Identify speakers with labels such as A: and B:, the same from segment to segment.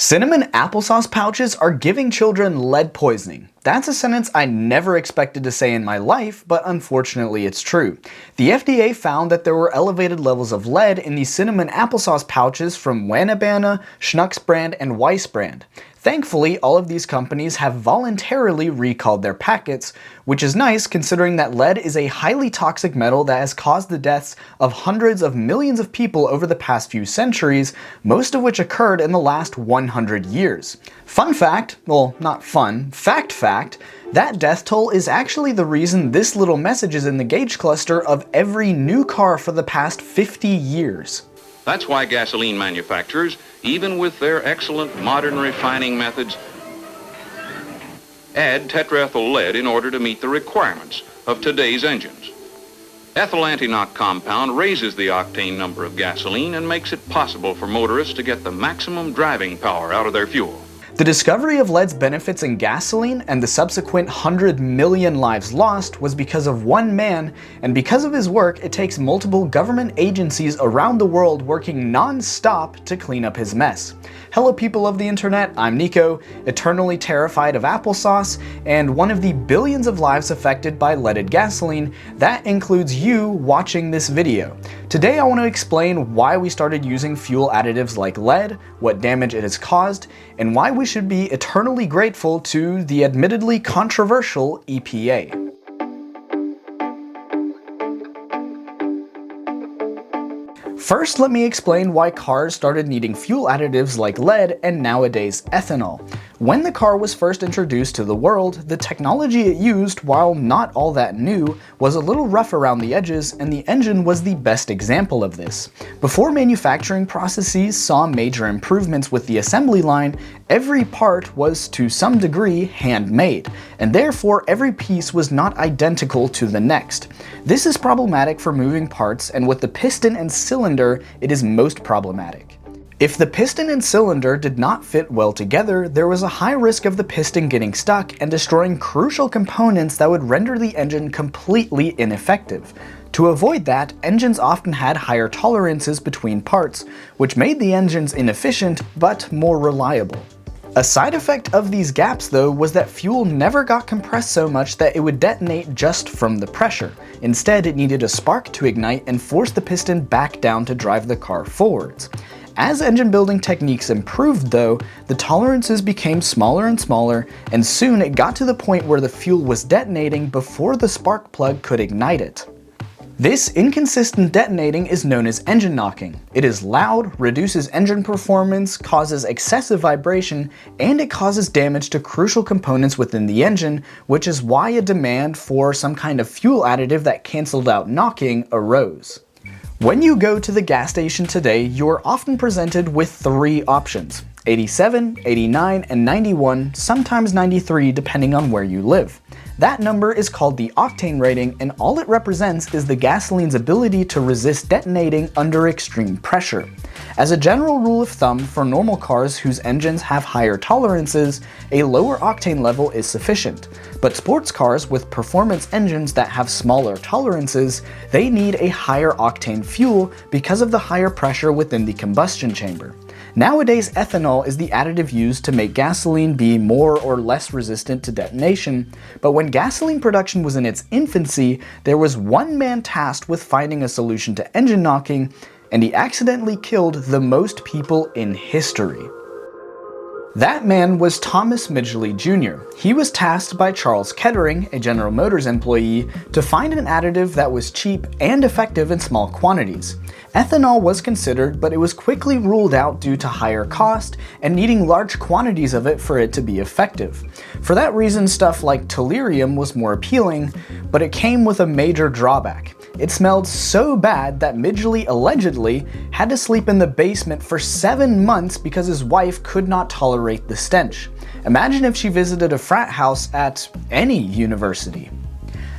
A: Cinnamon applesauce pouches are giving children lead poisoning. That's a sentence I never expected to say in my life, but unfortunately it's true. The FDA found that there were elevated levels of lead in the cinnamon applesauce pouches from Wanabana, Schnucks brand, and Weiss brand. Thankfully, all of these companies have voluntarily recalled their packets, which is nice considering that lead is a highly toxic metal that has caused the deaths of hundreds of millions of people over the past few centuries, most of which occurred in the last 100 years. Fun fact, well, not fun, fact, that death toll is actually the reason this little message is in the gauge cluster of every new car for the past 50 years.
B: That's why gasoline manufacturers, even with their excellent modern refining methods, add tetraethyl lead in order to meet the requirements of today's engines. Ethyl anti-knock compound raises the octane number of gasoline and makes it possible for motorists to get the maximum driving power out of their fuel.
A: The discovery of lead's benefits in gasoline and the subsequent 100 million lives lost was because of one man, and because of his work, it takes multiple government agencies around the world working non-stop to clean up his mess. Hello people of the internet, I'm Nico, eternally terrified of applesauce, and one of the billions of lives affected by leaded gasoline. That includes you watching this video. Today I want to explain why we started using fuel additives like lead, what damage it has caused, and why we should be eternally grateful to the admittedly controversial EPA. First, let me explain why cars started needing fuel additives like lead and nowadays ethanol. When the car was first introduced to the world, the technology it used, while not all that new, was a little rough around the edges, and the engine was the best example of this. Before manufacturing processes saw major improvements with the assembly line, every part was to some degree handmade, and therefore every piece was not identical to the next. This is problematic for moving parts, and with the piston and cylinder, it is most problematic. If the piston and cylinder did not fit well together, there was a high risk of the piston getting stuck and destroying crucial components that would render the engine completely ineffective. To avoid that, engines often had higher tolerances between parts, which made the engines inefficient but more reliable. A side effect of these gaps though was that fuel never got compressed so much that it would detonate just from the pressure. Instead, it needed a spark to ignite and force the piston back down to drive the car forwards. As engine building techniques improved though, the tolerances became smaller and smaller, and soon it got to the point where the fuel was detonating before the spark plug could ignite it. This inconsistent detonating is known as engine knocking. It is loud, reduces engine performance, causes excessive vibration, and it causes damage to crucial components within the engine, which is why a demand for some kind of fuel additive that canceled out knocking arose. When you go to the gas station today, you are often presented with three options: 87, 89, and 91, sometimes 93 depending on where you live. That number is called the octane rating, and all it represents is the gasoline's ability to resist detonating under extreme pressure. As a general rule of thumb, for normal cars whose engines have higher tolerances, a lower octane level is sufficient. But sports cars with performance engines that have smaller tolerances, they need a higher octane fuel because of the higher pressure within the combustion chamber. Nowadays, ethanol is the additive used to make gasoline be more or less resistant to detonation, but when gasoline production was in its infancy, there was one man tasked with finding a solution to engine knocking, and he accidentally killed the most people in history. That man was Thomas MGY Jr. He was tasked by Charles Kettering, a General Motors employee, to find an additive that was cheap and effective in small quantities. Ethanol was considered, but it was quickly ruled out due to higher cost and needing large quantities of it for it to be effective. For that reason, stuff like tellurium was more appealing, but it came with a major drawback. It smelled so bad that MGY allegedly had to sleep in the basement for 7 months because his wife could not tolerate the stench. Imagine if she visited a frat house at any university.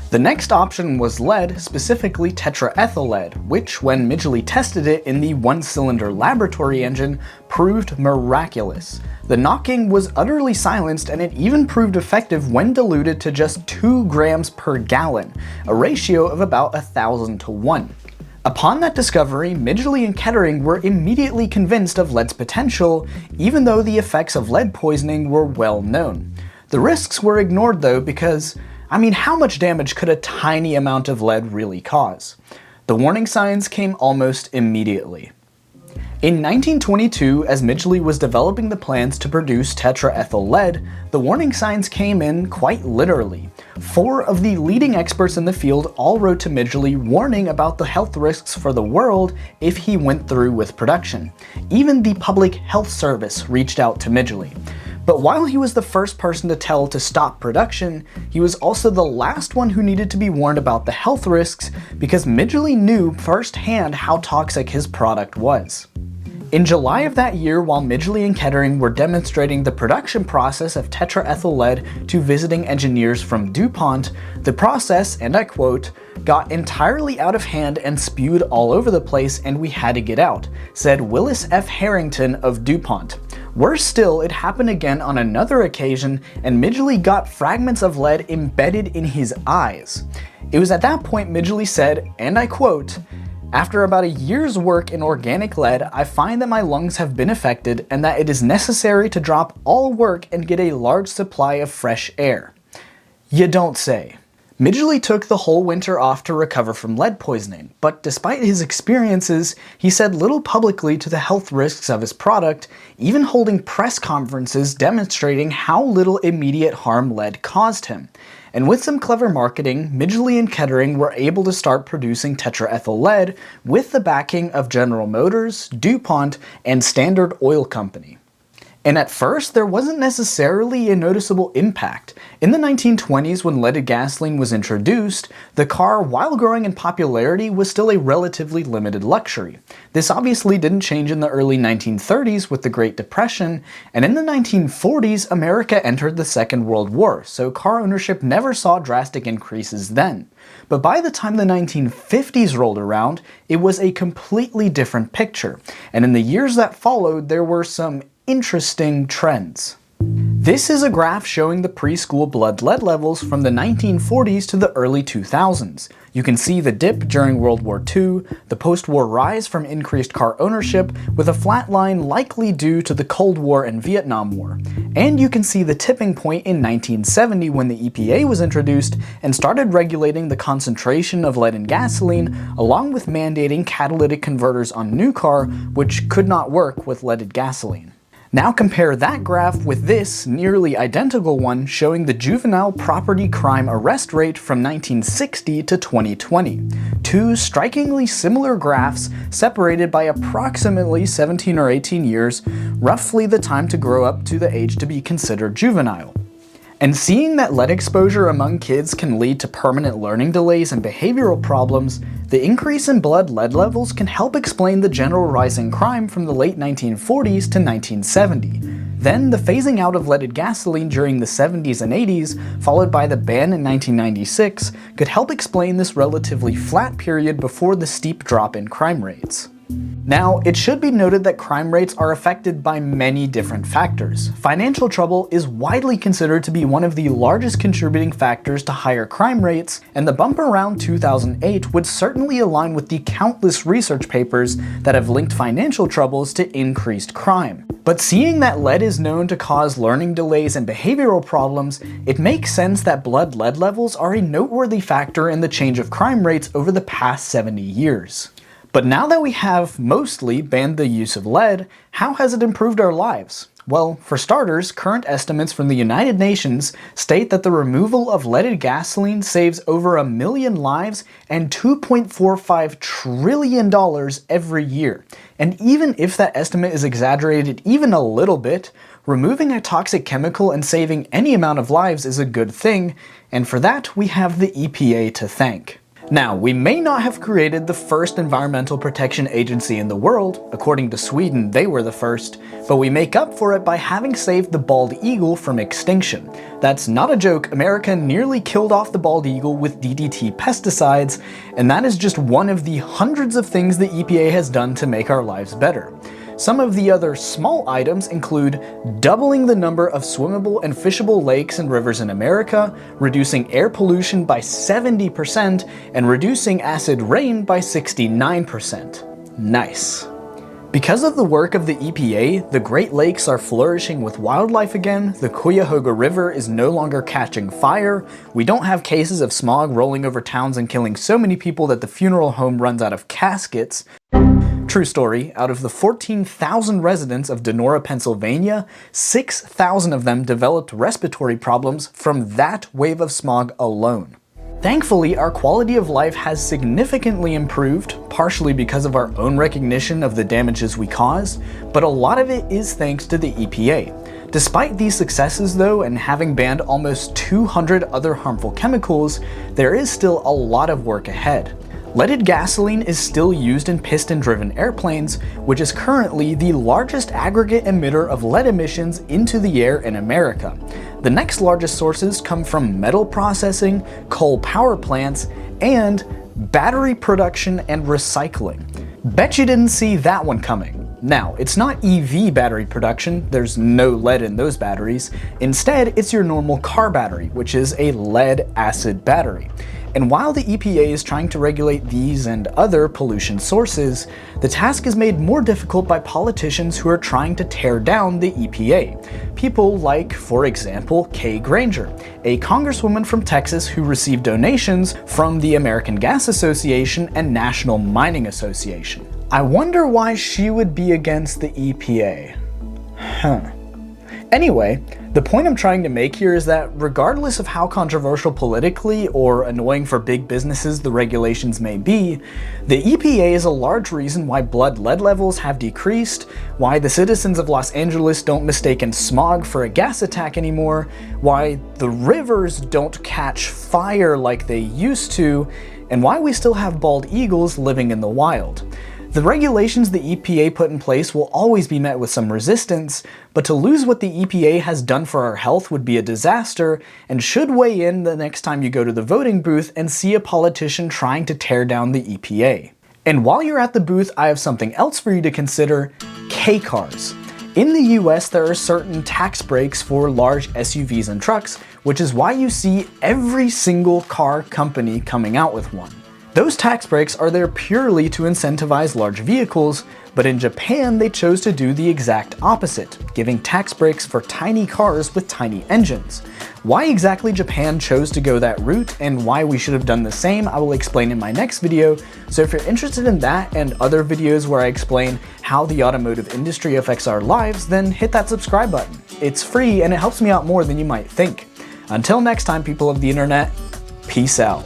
A: The next option was lead, specifically tetraethyl lead, which, when MGY tested it in the one-cylinder laboratory engine, proved miraculous. The knocking was utterly silenced, and it even proved effective when diluted to just 2 grams per gallon, a ratio of about 1,000 to 1. Upon that discovery, Midgley and Kettering were immediately convinced of lead's potential, even though the effects of lead poisoning were well known. The risks were ignored though because, how much damage could a tiny amount of lead really cause? The warning signs came almost immediately. In 1922, as Midgley was developing the plans to produce tetraethyl lead, the warning signs came in quite literally. 4 of the leading experts in the field all wrote to Midgley warning about the health risks for the world if he went through with production. Even the Public Health Service reached out to Midgley. But while he was the first person to tell to stop production, he was also the last one who needed to be warned about the health risks because Midgley knew firsthand how toxic his product was. In July of that year, while Midgley and Kettering were demonstrating the production process of tetraethyl lead to visiting engineers from DuPont, the process, and I quote, got entirely out of hand and spewed all over the place and we had to get out, said Willis F. Harrington of DuPont. Worse still, it happened again on another occasion and Midgley got fragments of lead embedded in his eyes. It was at that point Midgley said, and I quote, "After about a year's work in organic lead, I find that my lungs have been affected and that it is necessary to drop all work and get a large supply of fresh air." You don't say. Midgley took the whole winter off to recover from lead poisoning, but despite his experiences, he said little publicly to the health risks of his product, even holding press conferences demonstrating how little immediate harm lead caused him. And with some clever marketing, Midgley and Kettering were able to start producing tetraethyl lead with the backing of General Motors, DuPont, and Standard Oil Company. And at first, there wasn't necessarily a noticeable impact. In the 1920s, when leaded gasoline was introduced, the car, while growing in popularity, was still a relatively limited luxury. This obviously didn't change in the early 1930s with the Great Depression, and in the 1940s, America entered the Second World War, so car ownership never saw drastic increases then. But by the time the 1950s rolled around, it was a completely different picture, and in the years that followed, there were some interesting trends. This is a graph showing the preschool blood lead levels from the 1940s to the early 2000s. You can see the dip during World War II, the post-war rise from increased car ownership, with a flat line likely due to the Cold War and Vietnam War. And you can see the tipping point in 1970 when the EPA was introduced and started regulating the concentration of lead in gasoline, along with mandating catalytic converters on new car, which could not work with leaded gasoline. Now compare that graph with this nearly identical one showing the juvenile property crime arrest rate from 1960 to 2020. 2 strikingly similar graphs separated by approximately 17 or 18 years, roughly the time to grow up to the age to be considered juvenile. And seeing that lead exposure among kids can lead to permanent learning delays and behavioral problems, the increase in blood lead levels can help explain the general rise in crime from the late 1940s to 1970. Then the phasing out of leaded gasoline during the 70s and 80s, followed by the ban in 1996, could help explain this relatively flat period before the steep drop in crime rates. Now, it should be noted that crime rates are affected by many different factors. Financial trouble is widely considered to be one of the largest contributing factors to higher crime rates, and the bump around 2008 would certainly align with the countless research papers that have linked financial troubles to increased crime. But seeing that lead is known to cause learning delays and behavioral problems, it makes sense that blood lead levels are a noteworthy factor in the change of crime rates over the past 70 years. But now that we have mostly banned the use of lead, how has it improved our lives? Well, for starters, current estimates from the United Nations state that the removal of leaded gasoline saves over 1 million lives and $2.45 trillion every year. And even if that estimate is exaggerated even a little bit, removing a toxic chemical and saving any amount of lives is a good thing, and for that we have the EPA to thank. Now, we may not have created the first environmental protection agency in the world, according to Sweden they were the first, but we make up for it by having saved the bald eagle from extinction. That's not a joke, America nearly killed off the bald eagle with DDT pesticides, and that is just one of the hundreds of things the EPA has done to make our lives better. Some of the other small items include doubling the number of swimmable and fishable lakes and rivers in America, reducing air pollution by 70%, and reducing acid rain by 69%. Nice. Because of the work of the EPA, the Great Lakes are flourishing with wildlife again, the Cuyahoga River is no longer catching fire, we don't have cases of smog rolling over towns and killing so many people that the funeral home runs out of caskets. True story, out of the 14,000 residents of Donora, Pennsylvania, 6,000 of them developed respiratory problems from that wave of smog alone. Thankfully, our quality of life has significantly improved, partially because of our own recognition of the damages we cause, but a lot of it is thanks to the EPA. Despite these successes though, and having banned almost 200 other harmful chemicals, there is still a lot of work ahead. Leaded gasoline is still used in piston-driven airplanes, which is currently the largest aggregate emitter of lead emissions into the air in America. The next largest sources come from metal processing, coal power plants, and battery production and recycling. Bet you didn't see that one coming. Now, it's not EV battery production, there's no lead in those batteries. Instead, it's your normal car battery, which is a lead-acid battery. And while the EPA is trying to regulate these and other pollution sources, the task is made more difficult by politicians who are trying to tear down the EPA. People like, for example, Kay Granger, a congresswoman from Texas who received donations from the American Gas Association and National Mining Association. I wonder why she would be against the EPA. Anyway, the point I'm trying to make here is that regardless of how controversial politically or annoying for big businesses the regulations may be, the EPA is a large reason why blood lead levels have decreased, why the citizens of Los Angeles don't mistake smog for a gas attack anymore, why the rivers don't catch fire like they used to, and why we still have bald eagles living in the wild. The regulations the EPA put in place will always be met with some resistance, but to lose what the EPA has done for our health would be a disaster and should weigh in the next time you go to the voting booth and see a politician trying to tear down the EPA. And while you're at the booth, I have something else for you to consider: K-cars. In the US, there are certain tax breaks for large SUVs and trucks, which is why you see every single car company coming out with one. Those tax breaks are there purely to incentivize large vehicles, but in Japan they chose to do the exact opposite, giving tax breaks for tiny cars with tiny engines. Why exactly Japan chose to go that route and why we should have done the same, I will explain in my next video, so if you're interested in that and other videos where I explain how the automotive industry affects our lives, then hit that subscribe button. It's free and it helps me out more than you might think. Until next time, people of the internet, peace out.